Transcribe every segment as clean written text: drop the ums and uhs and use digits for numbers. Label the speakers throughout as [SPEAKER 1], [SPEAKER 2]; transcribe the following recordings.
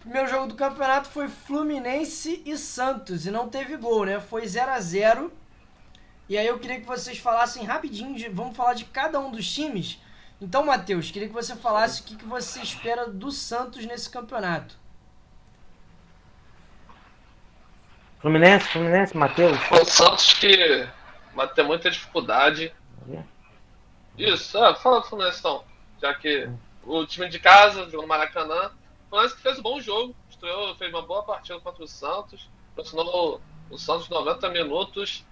[SPEAKER 1] Primeiro jogo do campeonato foi Fluminense e Santos e não teve gol, né? Foi 0-0. E aí eu queria que vocês falassem rapidinho, vamos falar de cada um dos times. Então, Matheus, queria que você falasse o que você espera do Santos nesse campeonato.
[SPEAKER 2] Fluminense, Matheus.
[SPEAKER 3] O Santos que vai ter muita dificuldade. Isso, fala do Fluminense então. Já que o time de casa jogou no Maracanã. O Fluminense que fez um bom jogo, estreou, fez uma boa partida contra o Santos. Pressionou o Santos 90 minutos.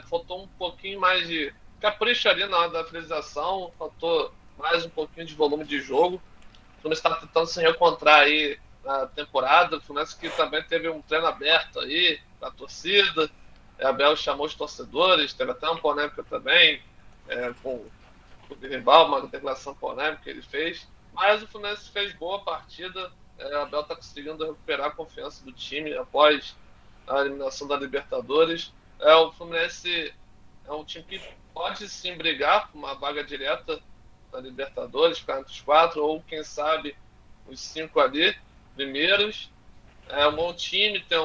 [SPEAKER 3] Faltou um pouquinho mais de capricho ali na hora da finalização. Faltou mais um pouquinho de volume de jogo. O Fluminense está tentando se reencontrar aí na temporada. O Fluminense que também teve um treino aberto aí da torcida. Abel chamou os torcedores, teve até uma polêmica também com o rival, uma declaração polêmica que ele fez. Mas o Fluminense fez boa partida. Abel está conseguindo recuperar a confiança do time após a eliminação da Libertadores. O Fluminense é um time que pode sim brigar por uma vaga direta na Libertadores, ficar entre os quatro, ou quem sabe os cinco ali primeiros. É um bom time, tem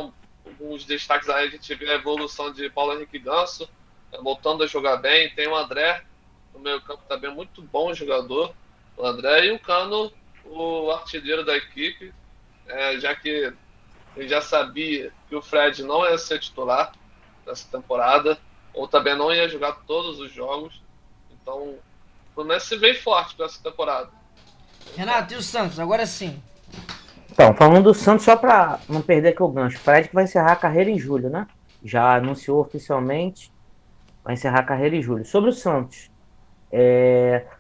[SPEAKER 3] alguns destaques aí. A gente vê a evolução de Paulo Henrique Ganso, voltando a jogar bem. Tem o André no meio campo também, muito bom jogador, o André, e o Cano, o artilheiro da equipe, já que ele já sabia que o Fred não ia ser titular nessa temporada, ou também não ia jogar todos os jogos. Então, o Fluminense vem forte para essa temporada.
[SPEAKER 1] Renato, e o Santos? Agora sim.
[SPEAKER 2] Então, falando do Santos, só para não perder aqui o gancho. Fred que vai encerrar a carreira em julho, né? Já anunciou oficialmente, vai encerrar a carreira em julho. Sobre o Santos,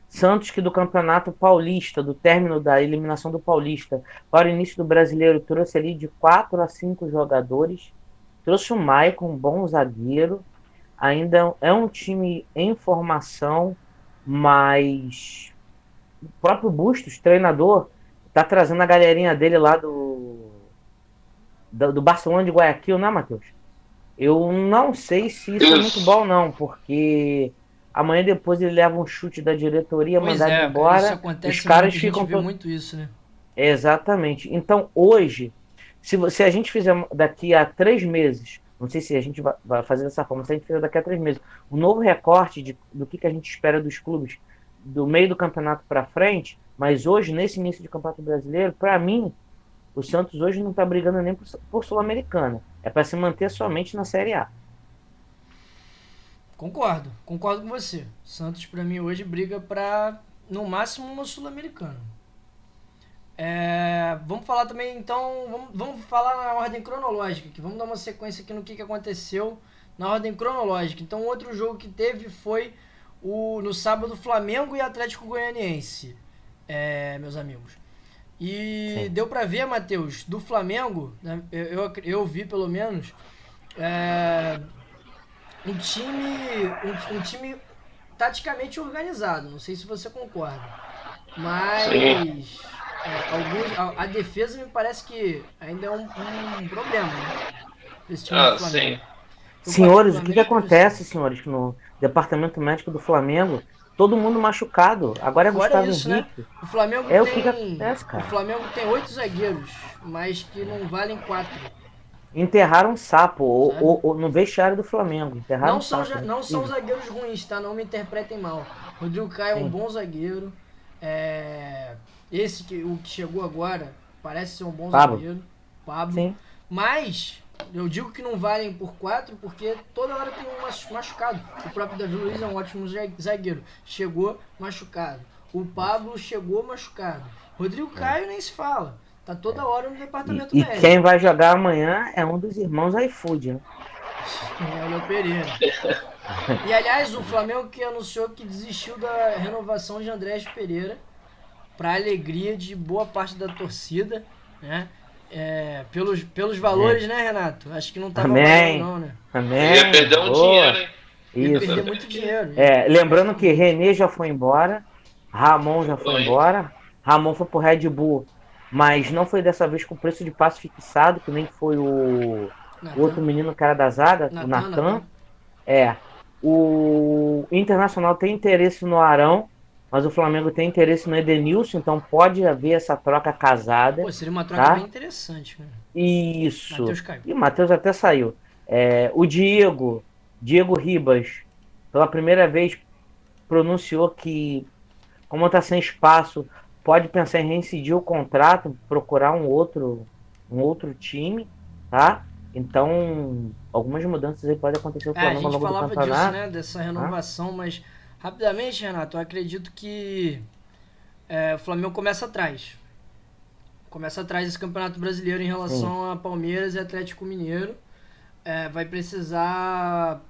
[SPEAKER 2] Santos que do Campeonato Paulista, do término da eliminação do Paulista para o início do Brasileiro, trouxe ali de 4 a 5 jogadores. Trouxe o Maicon, um bom zagueiro. Ainda é um time em formação, mas o próprio Bustos, treinador, tá trazendo a galerinha dele lá do Barcelona de Guayaquil, né, Matheus? Eu não sei se isso é muito
[SPEAKER 3] Isso.
[SPEAKER 2] bom, não, porque amanhã depois ele leva um chute da diretoria,
[SPEAKER 1] Pois
[SPEAKER 2] mandado
[SPEAKER 1] é, cara, isso
[SPEAKER 2] embora. Os
[SPEAKER 1] acontece
[SPEAKER 2] caras
[SPEAKER 1] muito, a gente
[SPEAKER 2] ficam.
[SPEAKER 1] vê muito isso, né?
[SPEAKER 2] Exatamente. Então, hoje, se a gente fizer daqui a 3 meses, não sei se a gente vai fazer dessa forma, se a gente fizer daqui a 3 meses, um novo recorte do que a gente espera dos clubes do meio do campeonato para frente, mas hoje, nesse início de campeonato brasileiro, para mim, o Santos hoje não está brigando nem por Sul-Americana. É para se manter somente na Série A.
[SPEAKER 1] Concordo com você. O Santos, pra mim, hoje briga pra, no máximo, uma Sul-Americana. Vamos falar também, então, vamos falar na ordem cronológica aqui. Vamos dar uma sequência aqui no que aconteceu na ordem cronológica. Então, o outro jogo que teve foi no sábado, Flamengo e Atlético Goianiense, meus amigos. E
[SPEAKER 2] Sim.
[SPEAKER 1] deu pra ver, Matheus, do Flamengo, né, eu vi pelo menos, é, um time taticamente organizado. Não sei se você concorda.
[SPEAKER 3] Sim.
[SPEAKER 1] Mas a defesa me parece que ainda é um problema, né? Esse time do Flamengo.
[SPEAKER 3] Sim.
[SPEAKER 1] Eu
[SPEAKER 2] Senhores, o que
[SPEAKER 1] particularmente penso.
[SPEAKER 2] acontece, senhores, no departamento médico do Flamengo? Todo mundo machucado. Agora é
[SPEAKER 1] Fora
[SPEAKER 2] Gustavo
[SPEAKER 1] isso, né?
[SPEAKER 2] Henrique.
[SPEAKER 1] O Flamengo
[SPEAKER 2] É o que
[SPEAKER 1] tem.
[SPEAKER 2] acontece,
[SPEAKER 1] O
[SPEAKER 2] cara.
[SPEAKER 1] Flamengo tem 8 zagueiros, mas que não valem 4,
[SPEAKER 2] Enterraram um sapo
[SPEAKER 1] sabe?
[SPEAKER 2] no vestiário do Flamengo. Enterraram um sapo,
[SPEAKER 1] Não são
[SPEAKER 2] inclusive.
[SPEAKER 1] zagueiros ruins, tá? Não me interpretem mal. Rodrigo Caio é um
[SPEAKER 2] Sim,
[SPEAKER 1] bom zagueiro. É, o que chegou agora parece ser um bom
[SPEAKER 2] Pablo.
[SPEAKER 1] zagueiro, Pablo.
[SPEAKER 2] Sim.
[SPEAKER 1] Mas eu digo que não valem por 4 porque toda hora tem um machucado. O próprio Davi Luiz é um ótimo zagueiro. Chegou machucado. O Pablo chegou machucado. Rodrigo
[SPEAKER 2] É.
[SPEAKER 1] Caio nem se fala. Tá toda hora no departamento
[SPEAKER 2] E quem
[SPEAKER 1] médico.
[SPEAKER 2] vai jogar amanhã é um dos irmãos iFood, né?
[SPEAKER 1] É o Léo Pereira. E aliás, o Flamengo que anunciou que desistiu da renovação de Andrés Pereira, para alegria de boa parte da torcida, né? Pelos
[SPEAKER 2] É.
[SPEAKER 1] valores, né, Renato? Acho que não tava valendo,
[SPEAKER 2] Amém.
[SPEAKER 1] não, né?
[SPEAKER 3] Ia
[SPEAKER 2] Amém.
[SPEAKER 3] perder um dinheiro,
[SPEAKER 2] Boa.
[SPEAKER 3] hein?
[SPEAKER 1] Ia
[SPEAKER 2] Isso.
[SPEAKER 1] perder muito dinheiro, ia
[SPEAKER 2] Lembrando
[SPEAKER 1] gastar
[SPEAKER 2] que
[SPEAKER 1] muito.
[SPEAKER 2] René já foi embora, Ramon já foi
[SPEAKER 3] Foi.
[SPEAKER 2] embora. Ramon foi pro Red Bull, mas não foi dessa vez com preço de passe fixado, que nem foi o outro
[SPEAKER 1] Natan,
[SPEAKER 2] menino que era da zaga, o
[SPEAKER 1] Natan.
[SPEAKER 2] Natan. É. O Internacional tem interesse no Arão, mas o Flamengo tem interesse no Edenilson, então pode haver essa troca casada,
[SPEAKER 1] Pô, seria uma troca bem
[SPEAKER 2] tá?
[SPEAKER 1] interessante, cara.
[SPEAKER 2] Isso.
[SPEAKER 1] Matheus caiu.
[SPEAKER 2] E o Matheus até saiu. O Diego Ribas, pela primeira vez pronunciou que, como está sem espaço, pode pensar em reincidir o contrato, procurar um outro time, tá? Então, algumas mudanças aí podem acontecer no
[SPEAKER 1] A
[SPEAKER 2] Flamengo ao
[SPEAKER 1] gente
[SPEAKER 2] longo do
[SPEAKER 1] falava disso,
[SPEAKER 2] campeonato,
[SPEAKER 1] né? Dessa
[SPEAKER 2] tá?
[SPEAKER 1] renovação, mas rapidamente, Renato, eu acredito que o Flamengo começa atrás. Começa atrás desse Campeonato Brasileiro em
[SPEAKER 2] Sim.
[SPEAKER 1] relação a Palmeiras e Atlético Mineiro. Vai precisar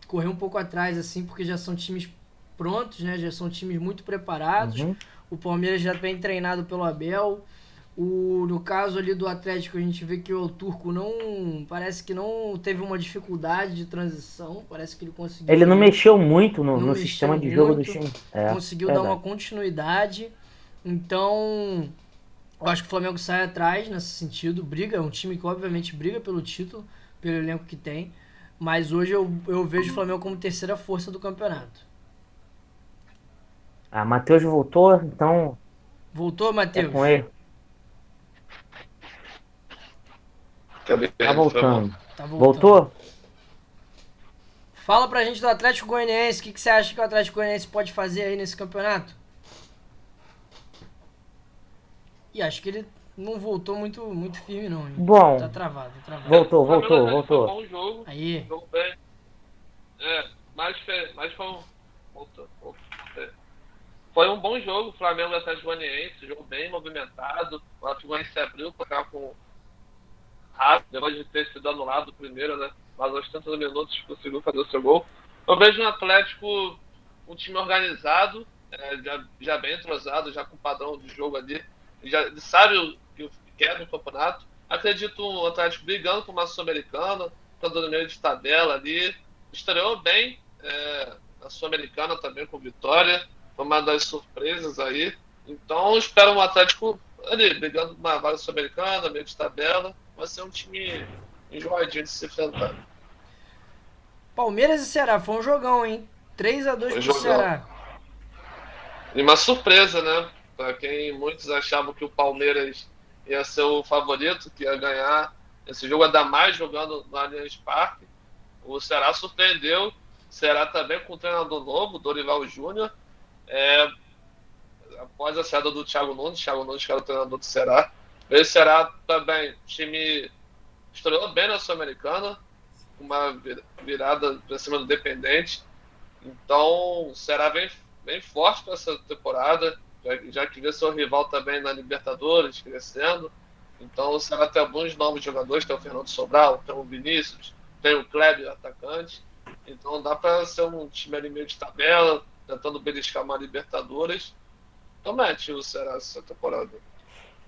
[SPEAKER 1] correr um pouco atrás, assim, porque já são times prontos, né? Já são times muito preparados.
[SPEAKER 2] Uhum.
[SPEAKER 1] O Palmeiras já bem treinado pelo Abel. No caso ali do Atlético, a gente vê que o Turco não. Parece que não teve uma dificuldade de transição. Parece que ele conseguiu
[SPEAKER 2] Ele não
[SPEAKER 1] ali.
[SPEAKER 2] mexeu muito no,
[SPEAKER 1] Não
[SPEAKER 2] no
[SPEAKER 1] mexeu
[SPEAKER 2] sistema de jogo do
[SPEAKER 1] muito.
[SPEAKER 2] time.
[SPEAKER 1] Conseguiu dar uma
[SPEAKER 2] Verdade.
[SPEAKER 1] continuidade. Então, eu acho que o Flamengo sai atrás nesse sentido. Briga, é um time que obviamente briga pelo título, pelo elenco que tem. Mas hoje eu vejo o Flamengo como terceira força do campeonato.
[SPEAKER 2] Matheus voltou, então
[SPEAKER 1] Voltou,
[SPEAKER 2] é com
[SPEAKER 1] Matheus?
[SPEAKER 2] ele.
[SPEAKER 3] Acabei
[SPEAKER 2] Tá
[SPEAKER 3] perdendo, foi mal.
[SPEAKER 2] voltando.
[SPEAKER 1] Tá voltando.
[SPEAKER 2] Voltou?
[SPEAKER 1] Fala pra gente do Atlético Goianiense. O que você acha que o Atlético Goianiense pode fazer aí nesse campeonato? E acho que ele não voltou muito firme, não. Hein?
[SPEAKER 2] Bom,
[SPEAKER 1] Tá travado, tá travado.
[SPEAKER 3] O
[SPEAKER 2] voltou,
[SPEAKER 3] Flamengo
[SPEAKER 2] voltou,
[SPEAKER 3] Atlético foi um
[SPEAKER 2] voltou.
[SPEAKER 3] bom jogo.
[SPEAKER 1] Aí.
[SPEAKER 3] Jogo bem. Mas foi um. Voltou. Foi um bom jogo, Flamengo e Atlético Goianiense, jogo bem movimentado. O Atlético Goianiense se abriu para ficar com rápido, depois de ter sido anulado o primeiro, né? Mas aos tantos minutos conseguiu fazer o seu gol. Eu vejo no Atlético um time organizado, já bem entrosado, já com padrão de jogo ali. Ele sabe o que quer no campeonato. Acredito o Atlético brigando por uma Sul-Americana, estando no meio de tabela ali. Estreou bem na Sul-Americana também com vitória. Foi uma das surpresas aí. Então espero um Atlético ali, brigando por uma vaga Sul-Americana, meio de tabela. Vai ser um time enjoadinho de se enfrentar.
[SPEAKER 1] Palmeiras e Ceará, foi um jogão, hein? 3-2
[SPEAKER 3] Foi
[SPEAKER 1] pro
[SPEAKER 3] jogão.
[SPEAKER 1] Ceará.
[SPEAKER 3] E uma surpresa, né? Para quem muitos achavam que o Palmeiras ia ser o favorito, que ia ganhar esse jogo, ainda mais jogando no Allianz Parque. O Ceará surpreendeu. O Ceará também com um treinador novo, Dorival Júnior. É, Após a saída do Thiago Nunes que era o treinador do Ceará. O Ceará também, o time estreou bem na Sul-Americana, uma virada para cima do Independente. Então, o Ceará vem forte para essa temporada, já que vê seu rival também na Libertadores, crescendo. Então, o Ceará tem alguns novos jogadores, tem o Fernando Sobral, tem o Vinícius, tem o Kleber, atacante. Então, dá para ser um time ali meio de tabela, tentando beliscar uma Libertadores. Então, mete o Ceará essa temporada.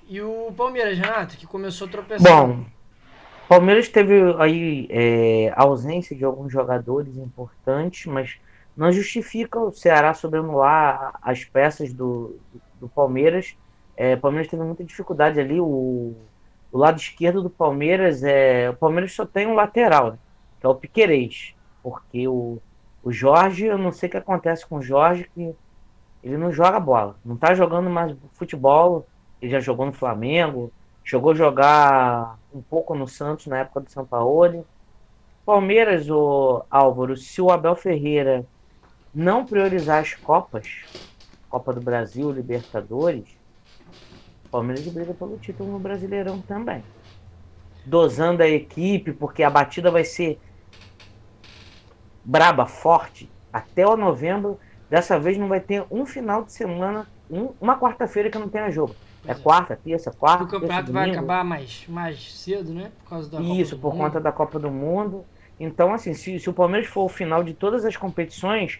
[SPEAKER 1] E o Palmeiras, Renato, que começou tropeçando.
[SPEAKER 2] Bom, Palmeiras teve aí ausência de alguns jogadores importantes, mas não justifica o Ceará sobrevoar as peças do Palmeiras. O Palmeiras teve muita dificuldade ali. O lado esquerdo do Palmeiras o Palmeiras só tem um lateral, né, que é o Piquerez, porque o Jorge, eu não sei o que acontece com o Jorge, que ele não joga bola, não tá jogando mais futebol. Ele já jogou no Flamengo, chegou a jogar um pouco no Santos na época do Sampaoli. Palmeiras, o Álvaro, se o Abel Ferreira não priorizar as Copas, Copa do Brasil, Libertadores, Palmeiras briga pelo título no Brasileirão também. Dosando a equipe, porque a batida vai ser braba, forte, até o novembro. Dessa vez não vai ter um final de semana, uma quarta-feira que não tenha jogo. É
[SPEAKER 1] Pois é. O
[SPEAKER 2] quarta, terça,
[SPEAKER 1] campeonato vai
[SPEAKER 2] domingo.
[SPEAKER 1] acabar mais cedo, né? Por causa da Copa
[SPEAKER 2] Isso,
[SPEAKER 1] do
[SPEAKER 2] por conta
[SPEAKER 1] Mundo.
[SPEAKER 2] da Copa do Mundo. Então, assim, se o Palmeiras for o final de todas as competições,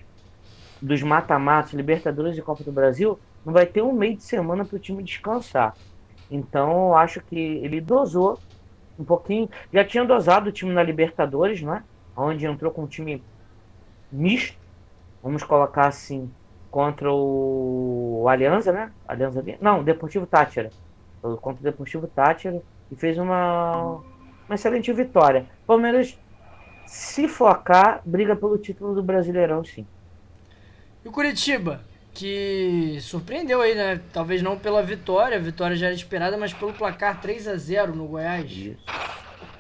[SPEAKER 2] dos mata-matas, Libertadores e Copa do Brasil, não vai ter um meio de semana para o time descansar. Então, eu acho que ele dosou um pouquinho. Já tinha dosado o time na Libertadores, né? Onde entrou com um time misto, vamos colocar assim, contra o Alianza, né? Alianza, não, Deportivo Táchira. Contra o Deportivo Táchira e fez uma excelente vitória. Palmeiras, se focar, briga pelo título do Brasileirão, sim.
[SPEAKER 1] E o Curitiba? que surpreendeu aí, né? Talvez não pela vitória, a vitória já era esperada, mas pelo placar 3-0 no Goiás.
[SPEAKER 2] Isso.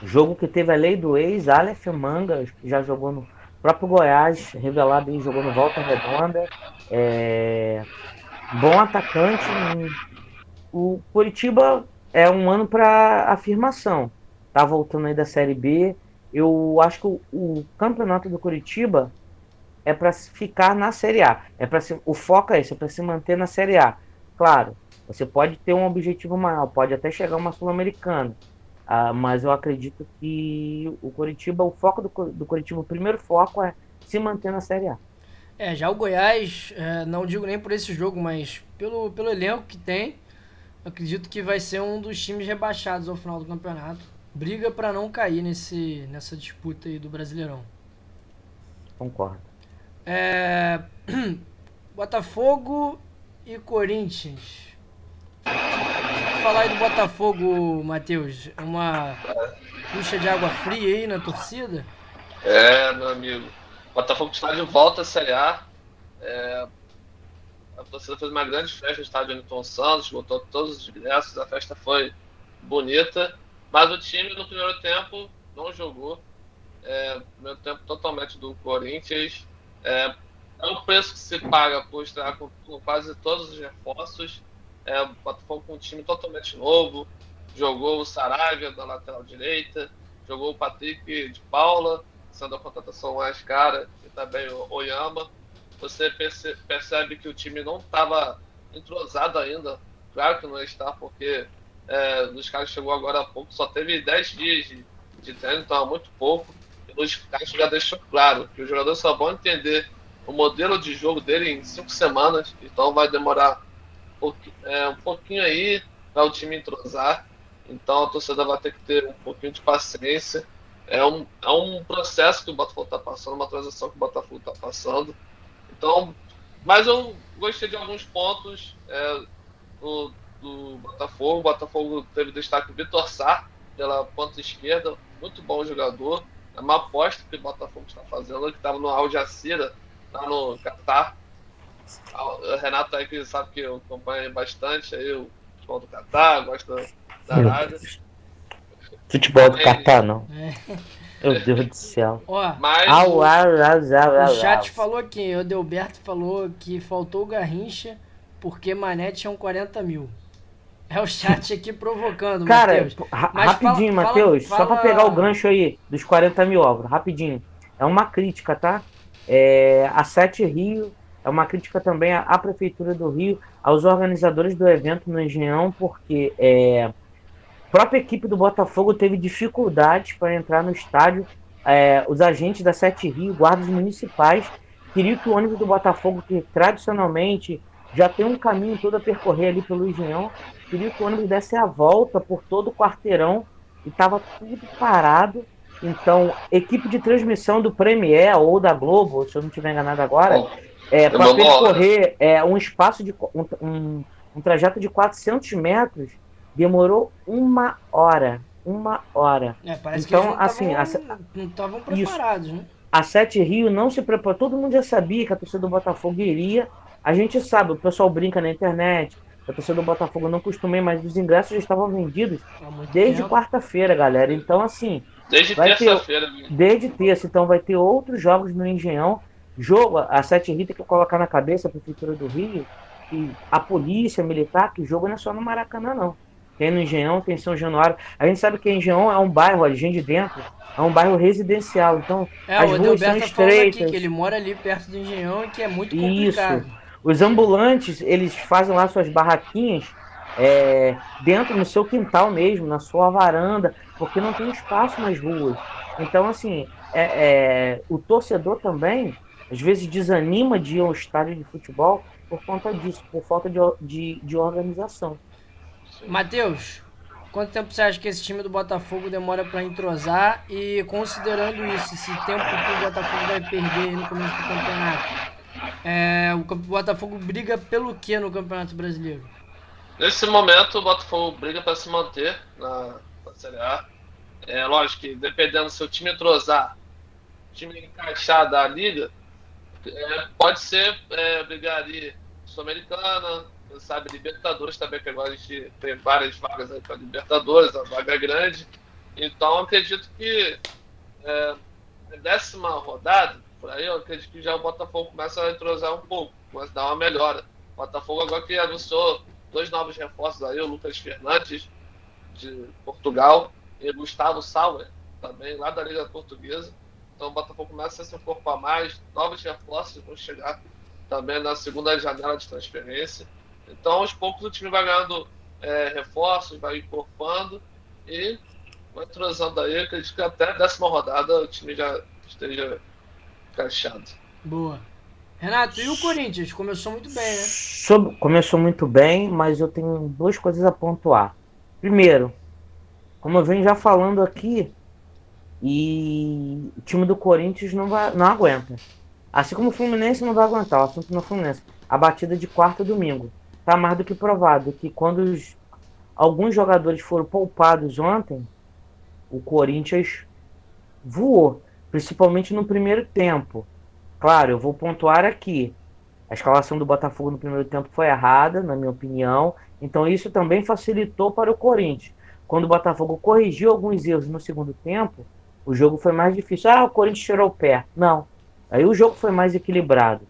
[SPEAKER 2] Jogo que teve a lei do ex, Aleph Manga, que já jogou no próprio Goiás, revelado aí, jogou no Volta Redonda. Bom atacante. O Curitiba é um ano para afirmação. Tá voltando aí da Série B. Eu acho que o campeonato do Curitiba é para ficar na Série A. O foco é esse, é para se manter na Série A. Claro, você pode ter um objetivo maior, pode até chegar uma Sul-Americana. Mas eu acredito que o Curitiba, o foco do Curitiba, o primeiro foco é se manter na Série A.
[SPEAKER 1] Já o Goiás, não digo nem por esse jogo, mas pelo elenco que tem, acredito que vai ser um dos times rebaixados ao final do campeonato. Briga para não cair nessa disputa aí do Brasileirão.
[SPEAKER 2] Concordo.
[SPEAKER 1] Botafogo e Corinthians. Falar aí do Botafogo, Matheus, é uma ducha de água fria aí na torcida?
[SPEAKER 3] Meu amigo. O Botafogo está de volta à Série A. A torcida fez uma grande festa no estádio Newton Santos, botou todos os ingressos, a festa foi bonita, mas o time no primeiro tempo não jogou. Primeiro tempo totalmente do Corinthians. É o preço que se paga por estar com quase todos os reforços. O Botafogo com um time totalmente novo. Jogou o Saravia da lateral direita, jogou o Patrick de Paula, sendo a contratação mais cara, e também o Oyama. Você percebe que o time não estava entrosado ainda. Claro que não está, porque os caras chegou agora há pouco, só teve 10 dias de treino, então é muito pouco. E os caras já deixou claro que os jogadores só vão entender o modelo de jogo dele em 5 semanas, então vai demorar um pouquinho aí para o time entrosar. Então a torcida vai ter que ter um pouquinho de paciência. É um processo que o Botafogo está passando, uma transição que o Botafogo está passando. Então, mas eu gostei de alguns pontos do Botafogo. O Botafogo teve destaque o Vitor Sá, pela ponta esquerda, muito bom jogador. É uma aposta que o Botafogo está fazendo, que estava no Al Jazeera, lá no Catar. O Renato aí que sabe que eu acompanho bastante aí o futebol do Catar, gosto da Arábia.
[SPEAKER 2] Futebol do Catar, não. Meu Deus do céu.
[SPEAKER 1] Ó,
[SPEAKER 3] Mas
[SPEAKER 1] o chat falou aqui, o Delberto falou que faltou o Garrincha porque Mané tinha 40 mil. É o chat aqui provocando,
[SPEAKER 2] cara,
[SPEAKER 1] Matheus.
[SPEAKER 2] Rapidinho, Matheus, só pra pegar o gancho aí dos 40 mil, Álvaro, rapidinho. É uma crítica, tá? A Sete Rio, é uma crítica também à Prefeitura do Rio, aos organizadores do evento no Engenhão, porque a própria equipe do Botafogo teve dificuldades para entrar no estádio. Os agentes da Sete Rio, guardas municipais, queriam que o ônibus do Botafogo, que tradicionalmente já tem um caminho todo a percorrer ali pelo Engenhão, queria que o ônibus desse a volta por todo o quarteirão e estava tudo parado. Então, equipe de transmissão do Premier ou da Globo, se eu não estiver enganado agora, para percorrer um espaço de um trajeto de 400 metros, demorou 1 hora. 1 hora.
[SPEAKER 1] Parece
[SPEAKER 2] então,
[SPEAKER 1] que eles não estavam preparados, né?
[SPEAKER 2] A Sete Rio não se preparou. Todo mundo já sabia que a torcida do Botafogo iria. A gente sabe, o pessoal brinca na internet. A torcida do Botafogo não costumei, mas os ingressos já estavam vendidos desde quarta-feira, galera. Então, assim.
[SPEAKER 3] Desde terça-feira.
[SPEAKER 2] Desde terça. Então, vai ter outros jogos no Engenhão. A Sete Rio tem que colocar na cabeça a Prefeitura do Rio e a polícia militar, que o jogo não é só no Maracanã, não. Tem no Engenhão, tem São Januário. A gente sabe que Engenhão é um bairro, a gente de dentro, é um bairro residencial. Então, as ruas são estreitas.
[SPEAKER 1] Aqui, que ele mora ali perto do Engenhão e que é muito complicado.
[SPEAKER 2] Isso. Os ambulantes, eles fazem lá suas barraquinhas dentro no seu quintal mesmo, na sua varanda, porque não tem espaço nas ruas. Então, assim, o torcedor também, às vezes, desanima de ir ao estádio de futebol por conta disso, por falta de organização.
[SPEAKER 1] Matheus, quanto tempo você acha que esse time do Botafogo demora para entrosar? E considerando isso, esse tempo que o Botafogo vai perder no começo do campeonato, o Botafogo briga pelo que no Campeonato Brasileiro?
[SPEAKER 3] Nesse momento, o Botafogo briga para se manter na Série A. Lógico que dependendo do seu time entrosar, time encaixar da liga, pode ser brigar ali Sul-Americana, quem sabe Libertadores também, que agora a gente tem várias vagas aí para Libertadores, a vaga é grande. Então, acredito que na 10ª rodada, por aí, eu acredito que já o Botafogo começa a entrosar um pouco, começa a dar uma melhora. O Botafogo agora que anunciou 2 novos reforços aí, o Lucas Fernandes, de Portugal, e o Gustavo Sauer, também lá da Liga Portuguesa. Então o Botafogo começa a se encorpar mais, novos reforços vão chegar também na segunda janela de transferência. Então, aos poucos, o time vai ganhando reforços, vai encorpando e vai entrosando aí. Acredito que até a 10ª rodada o time já esteja encaixado.
[SPEAKER 1] Boa. Renato, e o Corinthians? Começou muito bem, né?
[SPEAKER 2] Começou muito bem, mas eu tenho duas coisas a pontuar. Primeiro, como eu venho já falando aqui, e o time do Corinthians não aguenta. Assim como o Fluminense não vai aguentar, o assunto no Fluminense. A batida de quarta e domingo. Tá mais do que provado que quando alguns jogadores foram poupados ontem, o Corinthians voou, principalmente no primeiro tempo. Claro, eu vou pontuar aqui. A escalação do Botafogo no primeiro tempo foi errada, na minha opinião. Então isso também facilitou para o Corinthians. Quando o Botafogo corrigiu alguns erros no segundo tempo, o jogo foi mais difícil. Ah, o Corinthians tirou o pé. Não. Aí o jogo foi mais equilibrado.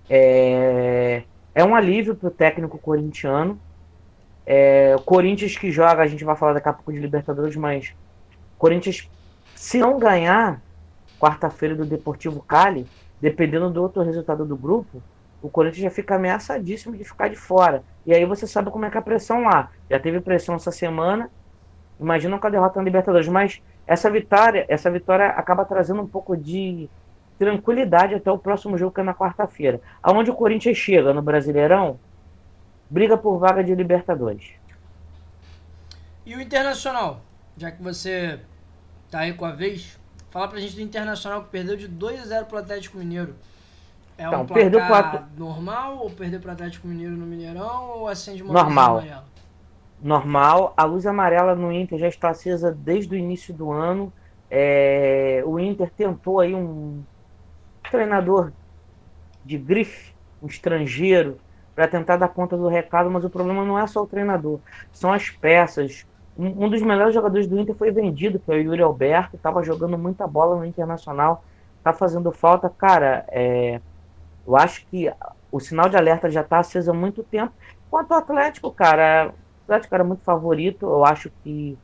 [SPEAKER 2] É um alívio para o técnico corintiano. O Corinthians que joga, a gente vai falar daqui a pouco de Libertadores, mas o Corinthians, se não ganhar quarta-feira do Deportivo Cali, dependendo do outro resultado do grupo, o Corinthians já fica ameaçadíssimo de ficar de fora. E aí você sabe como é que é a pressão lá. Já teve pressão essa semana, imagina com a derrota na Libertadores. Mas essa vitória acaba trazendo um pouco de tranquilidade até o próximo jogo, que é na quarta-feira. Aonde o Corinthians chega no Brasileirão, briga por vaga de Libertadores.
[SPEAKER 1] E o Internacional? Já que você tá aí com a vez, fala pra gente do Internacional que perdeu de 2-0 pro Atlético Mineiro. É
[SPEAKER 2] Então,
[SPEAKER 1] um
[SPEAKER 2] perdeu
[SPEAKER 1] placar normal ou perdeu pro Atlético Mineiro no Mineirão ou acende uma
[SPEAKER 2] Normal.
[SPEAKER 1] luz amarela?
[SPEAKER 2] Normal. A luz amarela no Inter já está acesa desde o início do ano. O Inter tentou aí um treinador de grife, um estrangeiro, para tentar dar conta do recado, mas o problema não é só o treinador, são as peças. Um dos melhores jogadores do Inter foi vendido, que é o Yuri Alberto, estava jogando muita bola no Internacional, tá fazendo falta. Cara, eu acho que o sinal de alerta já está aceso há muito tempo. Quanto ao Atlético, cara, o Atlético era muito favorito. Eu acho que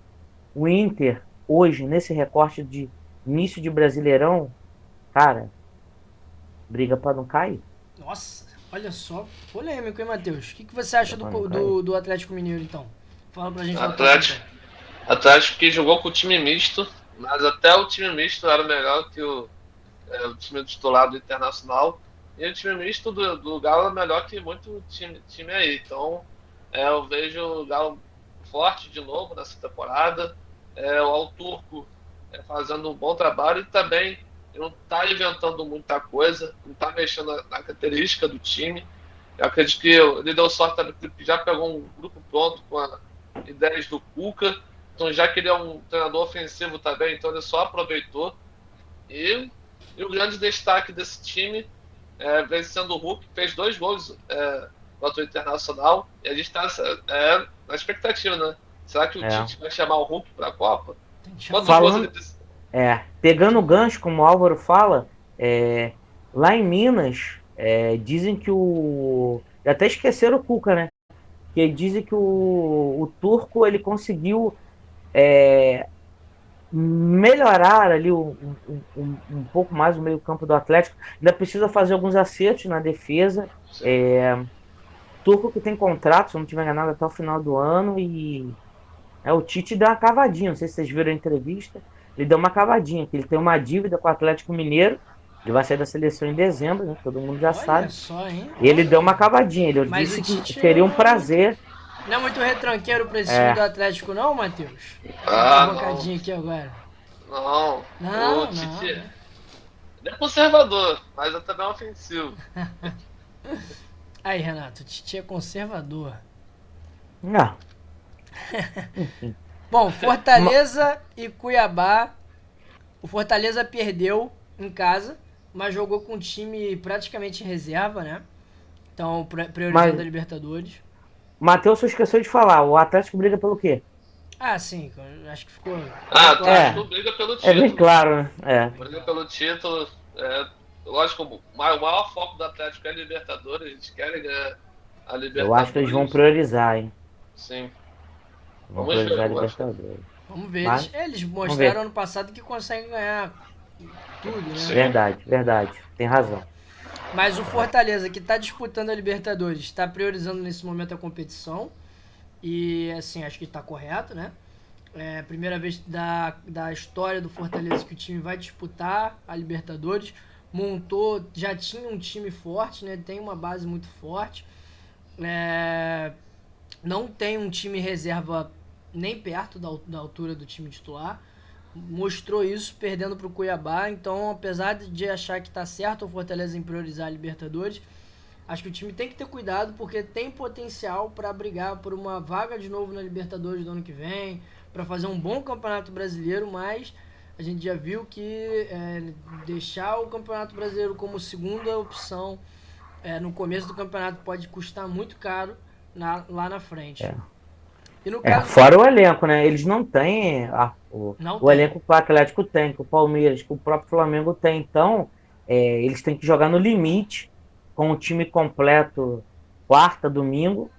[SPEAKER 2] o Inter, hoje, nesse recorte de início de Brasileirão, cara, briga para não cair.
[SPEAKER 1] Nossa, olha só, polêmico, hein, Matheus? O que você acha do Atlético Mineiro, então? Fala pra gente lá.
[SPEAKER 3] Atlético que jogou com o time misto, mas até o time misto era melhor que o time titular do Internacional. E o time misto do Galo é melhor que muito time aí. Então, eu vejo o Galo forte de novo nessa temporada. O Alturco fazendo um bom trabalho e também não está inventando muita coisa, não está mexendo na característica do time. Eu acredito que ele deu sorte também, porque já pegou um grupo pronto com as ideias do Cuca. Então, já que ele é um treinador ofensivo também, então ele só aproveitou. E o grande destaque desse time vem sendo o Hulk, que fez 2 gols contra o Internacional. E a gente está na expectativa, né? Será que o Tite vai chamar o Hulk para a Copa? Quantos gols ele precisa?
[SPEAKER 2] Pegando o gancho, como o Álvaro fala, lá em Minas, dizem que até esqueceram o Cuca, né? Que dizem que o Turco ele conseguiu melhorar ali um pouco mais o meio-campo do Atlético. Ainda precisa fazer alguns acertos na defesa. Turco que tem contrato, se não tiver enganado, até o final do ano. E o Tite deu uma cavadinha. Não sei se vocês viram a entrevista. Ele deu uma cavadinha, que ele tem uma dívida com o Atlético Mineiro. Ele vai sair da seleção em dezembro, né? Todo mundo já sabe.
[SPEAKER 1] Só, hein?
[SPEAKER 2] E ele deu uma cavadinha. Ele disse que seria um prazer.
[SPEAKER 1] Não é muito retranqueiro pra esse time do Atlético, não, Matheus?
[SPEAKER 3] Não.
[SPEAKER 1] Aqui agora.
[SPEAKER 3] Não. O Tite ele é conservador, mas também é ofensivo.
[SPEAKER 1] Aí, Renato, o Tite é conservador.
[SPEAKER 2] Não.
[SPEAKER 1] Bom, Fortaleza e Cuiabá. O Fortaleza perdeu em casa, mas jogou com um time praticamente reserva, né? Então, priorizando
[SPEAKER 2] Mas,
[SPEAKER 1] a Libertadores.
[SPEAKER 2] Matheus, você esqueceu de falar, o Atlético briga pelo quê?
[SPEAKER 1] Ah, sim, acho que ficou
[SPEAKER 3] Ah,
[SPEAKER 1] bem claro.
[SPEAKER 3] Atlético briga pelo
[SPEAKER 2] É bem
[SPEAKER 3] título.
[SPEAKER 2] claro, né?
[SPEAKER 3] Briga pelo título. Lógico, o maior foco do Atlético é a Libertadores. Eles querem ganhar a
[SPEAKER 2] Eu acho que eles vão
[SPEAKER 3] Libertadores.
[SPEAKER 2] priorizar, hein?
[SPEAKER 3] Sim.
[SPEAKER 2] Vão
[SPEAKER 3] Vamos ver.
[SPEAKER 2] priorizar a
[SPEAKER 3] Eu acho que
[SPEAKER 2] Libertadores.
[SPEAKER 1] Vamos ver.
[SPEAKER 2] Mas,
[SPEAKER 1] Eles
[SPEAKER 2] vamos
[SPEAKER 1] mostraram
[SPEAKER 2] ver.
[SPEAKER 1] ano passado que conseguem ganhar tudo, né?
[SPEAKER 3] sim.
[SPEAKER 2] Verdade, verdade. Tem razão.
[SPEAKER 1] Mas o Fortaleza, que está disputando a Libertadores, está priorizando nesse momento a competição. E, assim, acho que está correto, né? É a primeira vez da história do Fortaleza que o time vai disputar a Libertadores. Montou, já tinha um time forte, né? Tem uma base muito forte. Não tem um time reserva nem perto da altura do time titular. Mostrou isso perdendo para o Cuiabá. Então, apesar de achar que está certo o Fortaleza em priorizar a Libertadores, acho que o time tem que ter cuidado porque tem potencial para brigar por uma vaga de novo na Libertadores do ano que vem, para fazer um bom Campeonato Brasileiro, mas a gente já viu que deixar o Campeonato Brasileiro como segunda opção no começo do campeonato pode custar muito caro lá na frente.
[SPEAKER 2] É.
[SPEAKER 1] E no caso
[SPEAKER 2] Fora o elenco, né? Eles não têm
[SPEAKER 1] não
[SPEAKER 2] o
[SPEAKER 1] tem.
[SPEAKER 2] elenco que o Atlético tem, que o Palmeiras, que o próprio Flamengo tem. Então, eles têm que jogar no limite, com o time completo, quarta, domingo,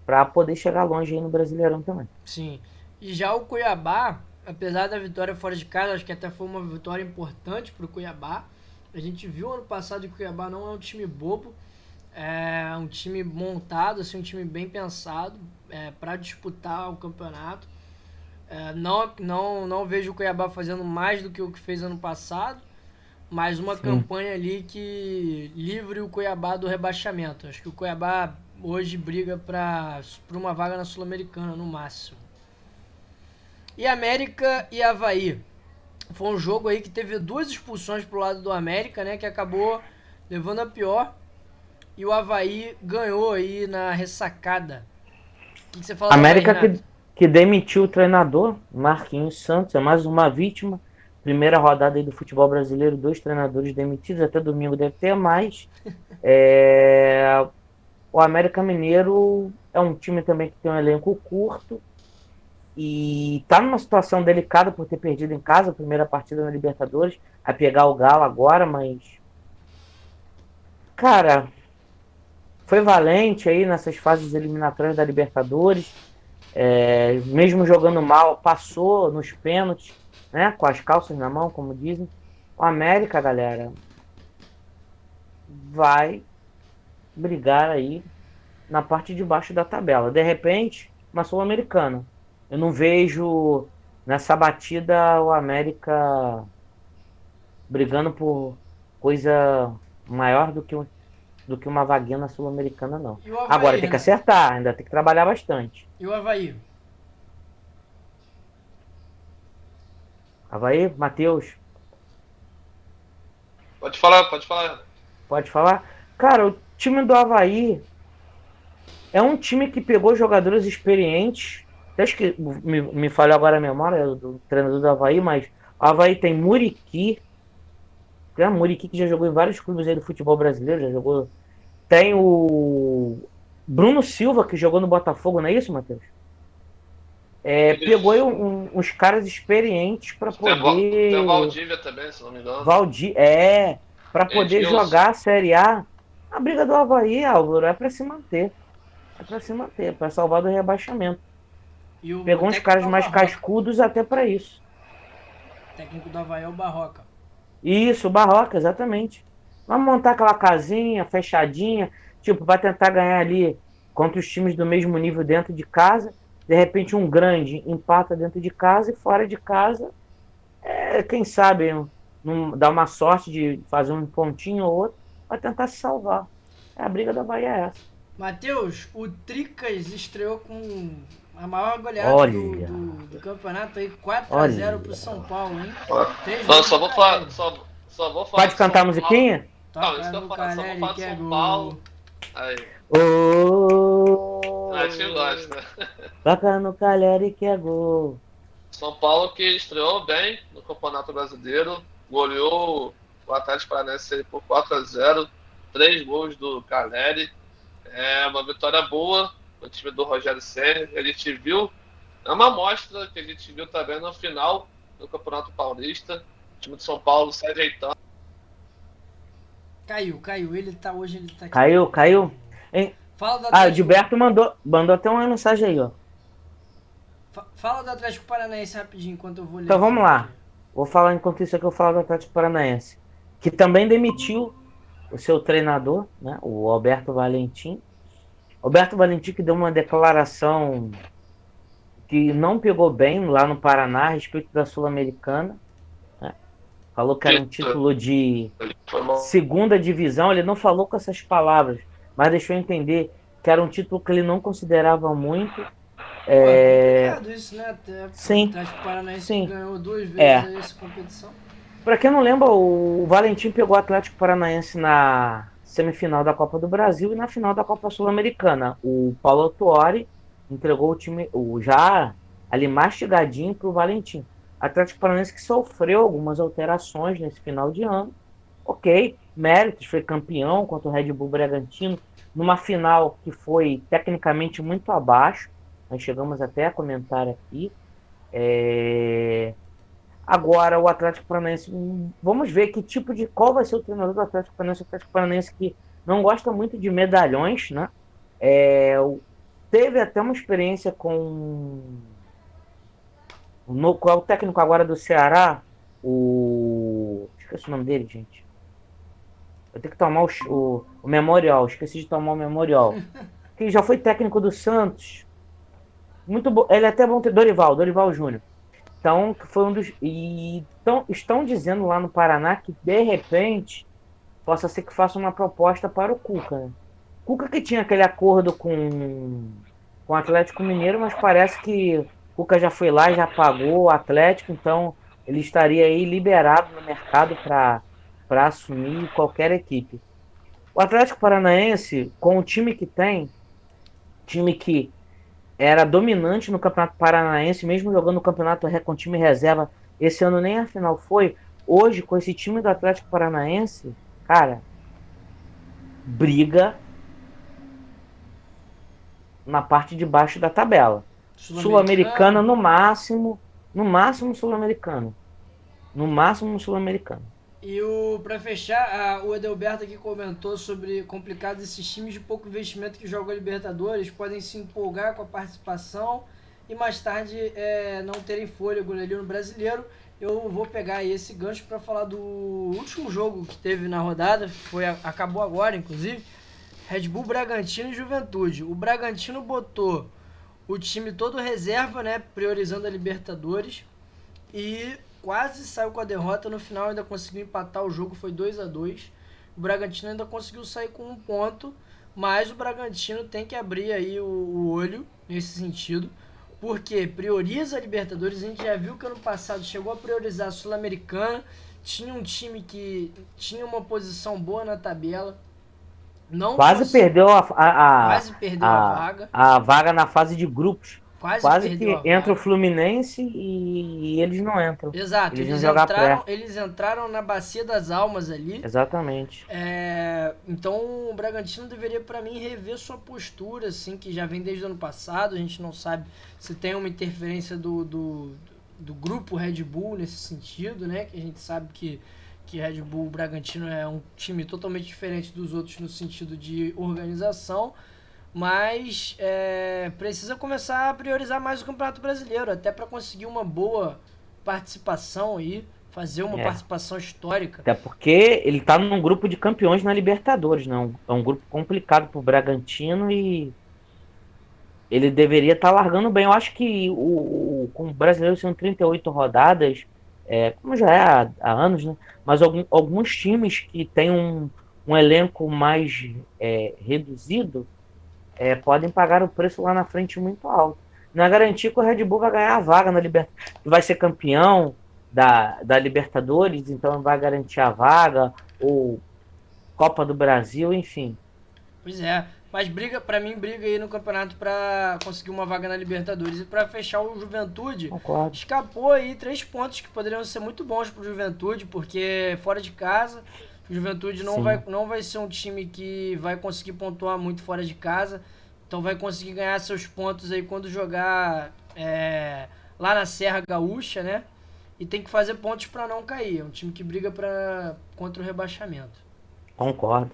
[SPEAKER 2] para poder chegar longe aí no Brasileirão também.
[SPEAKER 1] Sim. E já o Cuiabá, apesar da vitória fora de casa, acho que até foi uma vitória importante para o Cuiabá. A gente viu ano passado que o Cuiabá não é um time bobo, é um time montado, assim, um time bem pensado para disputar o campeonato. Não vejo o Cuiabá fazendo mais do que o que fez ano passado, mas uma
[SPEAKER 2] Sim.
[SPEAKER 1] campanha ali que livre o Cuiabá do rebaixamento. Acho que o Cuiabá hoje briga por uma vaga na Sul-Americana, no máximo. E América e Avaí. Foi um jogo aí que teve 2 expulsões pro lado do América, né? Que acabou levando a pior. E o Avaí ganhou aí na ressacada. O que você fala do Avaí,
[SPEAKER 2] América
[SPEAKER 1] Renato?
[SPEAKER 2] que demitiu o treinador, Marquinhos Santos, é mais uma vítima. Primeira rodada aí do futebol brasileiro, 2 treinadores demitidos, até domingo deve ter mais. O América Mineiro é um time também que tem um elenco curto e está numa situação delicada por ter perdido em casa a primeira partida na Libertadores, a pegar o Galo agora, mas cara, foi valente aí nessas fases eliminatórias da Libertadores. Mesmo jogando mal, passou nos pênaltis, né? Com as calças na mão, como dizem. O América, galera, vai brigar aí na parte de baixo da tabela. De repente, uma Sul-Americana. Eu não vejo nessa batida o América brigando por coisa maior do que uma vaguinha na Sul-Americana, não.
[SPEAKER 1] E o Avaí,
[SPEAKER 2] Agora tem que
[SPEAKER 1] Renato?
[SPEAKER 2] acertar, ainda tem que trabalhar bastante.
[SPEAKER 1] E o Avaí?
[SPEAKER 2] Avaí, Matheus,
[SPEAKER 3] Pode falar, pode falar.
[SPEAKER 2] pode falar? Cara, o time do Avaí é um time que pegou jogadores experientes. Acho que me falhou agora a memória do treinador do Avaí, mas o Avaí tem Muriqui. Tem a Muriqui que já jogou em vários clubes aí do futebol brasileiro, já jogou. Tem o Bruno Silva, que jogou no Botafogo, não é isso, Matheus? Pegou aí
[SPEAKER 3] Isso.
[SPEAKER 2] uns caras experientes para
[SPEAKER 3] Tem o
[SPEAKER 2] poder.
[SPEAKER 3] Valdívia também, se não me engano.
[SPEAKER 2] Valdir, para poder
[SPEAKER 3] Edilson.
[SPEAKER 2] jogar a Série A. A briga do Avaí, Álvaro, é para se manter. É para se manter, para salvar do rebaixamento.
[SPEAKER 1] E o
[SPEAKER 2] Pegou uns
[SPEAKER 1] técnico
[SPEAKER 2] caras
[SPEAKER 1] é o
[SPEAKER 2] mais
[SPEAKER 1] Barroca.
[SPEAKER 2] cascudos até para isso.
[SPEAKER 1] O técnico do Avaí é o Barroca.
[SPEAKER 2] Isso, Barroca, exatamente. Vamos montar aquela casinha fechadinha, tipo, vai tentar ganhar ali contra os times do mesmo nível dentro de casa. De repente, um grande empata dentro de casa e fora de casa, quem sabe, dá uma sorte de fazer um pontinho ou outro para tentar se salvar. A briga da Bahia é essa.
[SPEAKER 1] Matheus, o Tricas estreou com a maior goleada
[SPEAKER 2] Olha,
[SPEAKER 1] do campeonato aí, 4-0
[SPEAKER 2] olha.
[SPEAKER 1] pro São Paulo, hein? Três
[SPEAKER 3] Não,
[SPEAKER 1] gols
[SPEAKER 3] só
[SPEAKER 1] do
[SPEAKER 3] vou falar,
[SPEAKER 1] Caleri.
[SPEAKER 3] só vou falar
[SPEAKER 2] Pode
[SPEAKER 3] de São
[SPEAKER 2] cantar a
[SPEAKER 3] Paulo.
[SPEAKER 2] musiquinha?
[SPEAKER 3] Não,
[SPEAKER 1] Toca
[SPEAKER 3] isso que eu
[SPEAKER 1] no
[SPEAKER 3] vou falar, só vou
[SPEAKER 1] Caleri
[SPEAKER 3] falar de
[SPEAKER 1] que é
[SPEAKER 3] São
[SPEAKER 1] gol.
[SPEAKER 3] Paulo. Aí, a gente
[SPEAKER 2] Oh,
[SPEAKER 3] gosta, né?
[SPEAKER 2] toca no Caleri que é gol.
[SPEAKER 3] São Paulo que estreou bem no Campeonato Brasileiro, goleou o Atlético Paranaense por 4-0, 3 gols do Caleri. É uma vitória boa no time do Rogério Ceni. A gente viu, é uma amostra que a gente viu também no final do Campeonato Paulista. O time de São Paulo se ajeitando.
[SPEAKER 1] Caiu. Hoje ele tá aqui.
[SPEAKER 2] Caiu. Hein?
[SPEAKER 1] Fala do
[SPEAKER 2] O
[SPEAKER 1] Atlético.
[SPEAKER 2] Gilberto mandou até uma mensagem aí, ó.
[SPEAKER 1] Fala do Atlético Paranaense rapidinho, enquanto eu vou ler.
[SPEAKER 2] Então
[SPEAKER 1] aqui.
[SPEAKER 2] vamos lá. Vou falar enquanto isso aqui, eu vou falar do Atlético Paranaense. Que também demitiu o seu treinador, né? O Alberto Valentim. Alberto Valentim que deu uma declaração que não pegou bem lá no Paraná a respeito da Sul-Americana. Né? Falou que era um título de segunda divisão. Ele não falou com essas palavras, mas deixou entender que era um título que ele não considerava muito.
[SPEAKER 1] Pô, é complicado isso, né? Até
[SPEAKER 2] Sim.
[SPEAKER 1] o Atlético Paranaense
[SPEAKER 2] Sim.
[SPEAKER 1] ganhou 2 vezes
[SPEAKER 2] É.
[SPEAKER 1] essa competição.
[SPEAKER 2] Pra quem não lembra, o Valentim pegou o Atlético Paranaense na semifinal da Copa do Brasil e na final da Copa Sul-Americana. O Paulo Autuori entregou o time já ali mastigadinho pro Valentim. Atlético Paranaense que sofreu algumas alterações nesse final de ano. Ok, méritos, foi campeão contra o Red Bull Bragantino numa final que foi tecnicamente muito abaixo. Nós chegamos até a comentar aqui. Agora o Atlético Paranaense, vamos ver qual vai ser o treinador do Atlético Paranaense. O Atlético Paranaense que não gosta muito de medalhões, né? Teve até uma experiência qual é o técnico agora do Ceará? Esqueci o nome dele, gente. Eu tenho que tomar o Memorial. Esqueci de tomar o Memorial. Que já foi técnico do Santos. Muito bom. Ele é até bom ter Dorival Júnior. Então, foi um dos. Então, estão dizendo lá no Paraná que, de repente, possa ser que faça uma proposta para o Cuca. Né? Cuca que tinha aquele acordo com o Atlético Mineiro, mas parece que o Cuca já foi lá e já pagou o Atlético, então ele estaria aí liberado no mercado para assumir qualquer equipe. O Atlético Paranaense, com o time que tem, time que era dominante no Campeonato Paranaense, mesmo jogando o campeonato com time reserva. Esse ano nem a final foi. Hoje, com esse time do Atlético Paranaense, cara, briga na parte de baixo da tabela. Sul-Americana no máximo Sul-Americano. No máximo Sul-Americano.
[SPEAKER 1] E pra fechar, o Edelberto aqui comentou sobre complicados esses times de pouco investimento que jogam a Libertadores podem se empolgar com a participação e mais tarde não terem fôlego ali no Brasileiro. Eu vou pegar aí esse gancho para falar do último jogo que teve na rodada, acabou agora inclusive, Red Bull, Bragantino e Juventude. O Bragantino botou o time todo reserva, né, priorizando a Libertadores, e quase saiu com a derrota. No final ainda conseguiu empatar o jogo, foi 2-2. O Bragantino ainda conseguiu sair com 1 ponto, mas o Bragantino tem que abrir aí o olho nesse sentido, porque prioriza a Libertadores. A gente já viu que ano passado chegou a priorizar a Sul-Americana, tinha um time que tinha uma posição boa na tabela,
[SPEAKER 2] quase perdeu a
[SPEAKER 1] vaga.
[SPEAKER 2] A vaga na fase de grupos. Quase que entra
[SPEAKER 1] vaga.
[SPEAKER 2] O Fluminense e eles não entram.
[SPEAKER 1] Exato, eles entraram na bacia das almas ali.
[SPEAKER 2] Exatamente.
[SPEAKER 1] Então o Bragantino deveria, para mim, rever sua postura, assim, que já vem desde o ano passado. A gente não sabe se tem uma interferência do grupo Red Bull nesse sentido, né? Que a gente sabe que Red Bull Bragantino é um time totalmente diferente dos outros no sentido de organização. Mas precisa começar a priorizar mais o Campeonato Brasileiro, até para conseguir uma boa participação aí, fazer uma participação histórica.
[SPEAKER 2] Até porque ele tá num grupo de campeões na Libertadores, não? É um grupo complicado pro Bragantino e ele deveria estar largando bem. Eu acho que com o brasileiro sendo 38 rodadas, como já é há anos, né? Mas alguns times que têm um elenco mais reduzido podem pagar o preço lá na frente muito alto. Não é garantir que o Red Bull vai ganhar a vaga na Libertadores, vai ser campeão da Libertadores, então vai garantir a vaga, ou Copa do Brasil, enfim.
[SPEAKER 1] Pois é, mas briga aí no campeonato para conseguir uma vaga na Libertadores. E para fechar, o Juventude escapou aí 3 pontos que poderiam ser muito bons pro Juventude, porque fora de casa O Juventude
[SPEAKER 2] Sim.
[SPEAKER 1] não vai ser um time que vai conseguir pontuar muito fora de casa. Então vai conseguir ganhar seus pontos aí quando jogar lá na Serra Gaúcha, né? E tem que fazer pontos para não cair. É um time que briga contra o rebaixamento.
[SPEAKER 2] Concordo.